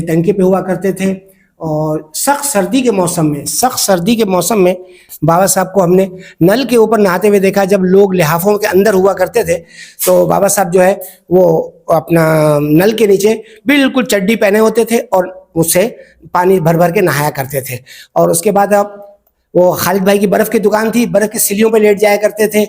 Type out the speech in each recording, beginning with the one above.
टंकी पे हुआ करते थे। और सख्त सर्दी के मौसम में बाबा साहब को हमने नल के ऊपर नहाते हुए देखा। जब लोग लिहाफों के अंदर हुआ करते थे तो बाबा साहब जो है वो अपना नल के नीचे बिल्कुल चड्डी पहने होते थे और उससे पानी भर भर के नहाया करते थे। और उसके बाद अब वो खालिद भाई की बर्फ़ की दुकान थी, बर्फ़ की सिलियों पे लेट जाया करते थे।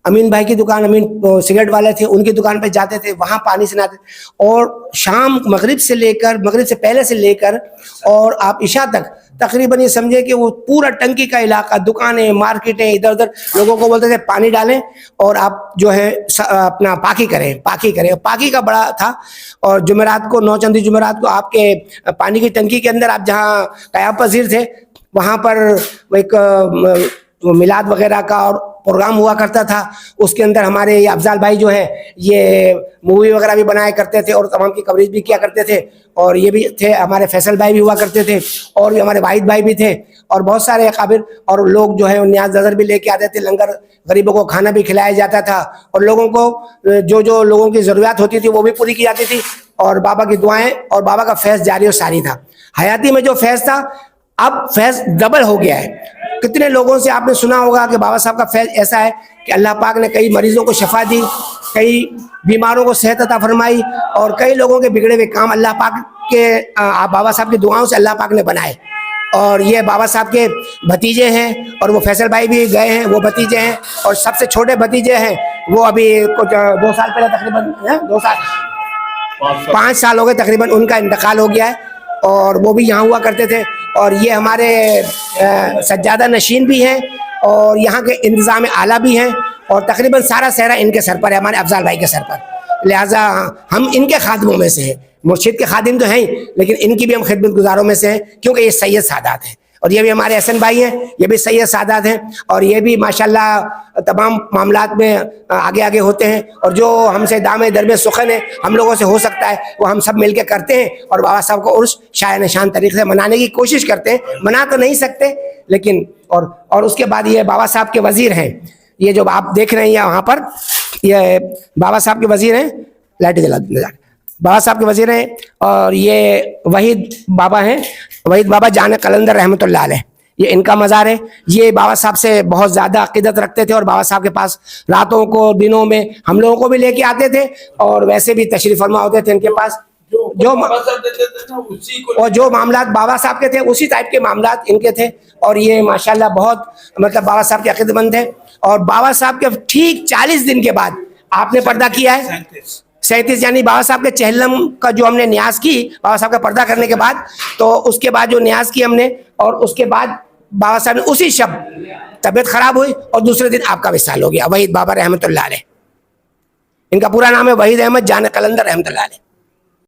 अमीन भाई की दुकान, अमीन सिगरेट वाले थे, उनकी दुकान पे जाते थे, वहाँ पानी से नहाते। और शाम मगरिब से पहले से लेकर और आप इशा तक तकरीबन ये समझे कि वो पूरा टंकी का इलाका, दुकानें, मार्केटें, इधर उधर लोगों को बोलते थे पानी डालें और आप जो है अपना पाकी करें। पाकी का बड़ा था। और जुमेरात को, नौचंदी जुमेरात को आपके पानी की टंकी के अंदर आप जहाँ क़याम पज़ीर थे वहाँ पर एक मिलाद वगैरह का और प्रोग्राम हुआ करता था। उसके अंदर हमारे अफजाल भाई जो है ये मूवी वगैरह भी बनाया करते थे और तमाम की कवरेज भी किया करते थे। और ये भी थे हमारे फैसल भाई भी हुआ करते थे और भी हमारे वाहिद भाई भी थे और बहुत सारे काबिल और लोग जो है नियाज नज़र भी लेके आते थे। लंगर गरीबों को खाना भी खिलाया जाता था और लोगों को जो लोगों की ज़रूरत होती थी वो भी पूरी की जाती थी। और बाबा की दुआएं और बाबा का फैज़ जारी और सारी था। हयाती में जो फैज़ था अब फैज़ डबल हो गया है। कितने लोगों से आपने सुना होगा कि बाबा साहब का फैज़ ऐसा है कि अल्लाह पाक ने कई मरीजों को शफा दी, कई बीमारों को सेहत अता फरमाई और कई लोगों के बिगड़े हुए काम अल्लाह पाक के बाबा साहब की दुआओं से अल्लाह पाक ने बनाए। और ये बाबा साहब के भतीजे हैं और वो फैसल भाई भी गए हैं, वो भतीजे हैं। और सबसे छोटे भतीजे हैं वो अभी कुछ 2 साल पहले तकरीबन 5 साल हो गए तकरीबन उनका इंतकाल हो गया है और वो भी यहाँ हुआ करते थे। और ये हमारे सज्जादा नशीन भी हैं और यहाँ के इंतज़ाम आला भी हैं और तकरीबन सारा सहरा इनके सर पर है, हमारे अफजाल भाई के सर पर। लिहाजा हम इनके खादिमों में से हैं। मुर्शिद के खादिम तो हैं ही लेकिन इनकी भी हम खिदमत गुजारों में से हैं क्योंकि ये सैयद सादात हैं। और ये भी हमारे हसन भाई हैं, ये भी सैयद सादात हैं और ये भी माशाल्लाह तमाम मामलात में आगे होते हैं। और जो हमसे दामे दरमे सुखन है हम लोगों से हो सकता है वो हम सब मिल के करते हैं और बाबा साहब को उर्स शाय निशान तरीके से मनाने की कोशिश करते हैं। मना तो नहीं सकते लेकिन और उसके बाद ये बाबा साहब के वज़ीर हैं, ये जो आप देख रहे हैं वहाँ पर, ये बाबा साहब के वज़ीर हैं। लाइट जला बाबा साहब के वज़ीर हैं और ये वहीद बाबा हैं, वहीद बाबा जान कलंदर रहमतुल्लाह अलैह, ये इनका मज़ार है। ये बाबा साहब से बहुत ज़्यादा अक़ीदत रखते थे और बाबा साहब के पास रातों को दिनों में हम लोगों को भी लेके आते थे और वैसे भी तशरीफ़ फरमा होते थे इनके पास। जो मामलात बाबा साहब के थे उसी टाइप के मामलात इनके थे। और ये माशाल्लाह बहुत मतलब बाबा साहब के अक़ीदतमंद थे। और बाबा साहब के ठीक 40 दिन के बाद आपने पर्दा किया है 37 यानी बाबा साहब के चहलम का जो हमने न्याज की बाबा साहब का पर्दा करने के बाद, तो उसके बाद जो न्याज की हमने और उसके बाद बाबा साहब ने उसी शब तबीयत खराब हुई और दूसरे दिन आपका विसाल हो गया। वहीद बाबा रहमतुल्लाह अलैह, इनका पूरा नाम है वहीद अहमद जान कलंदर रहमतुल्लाह अलैह।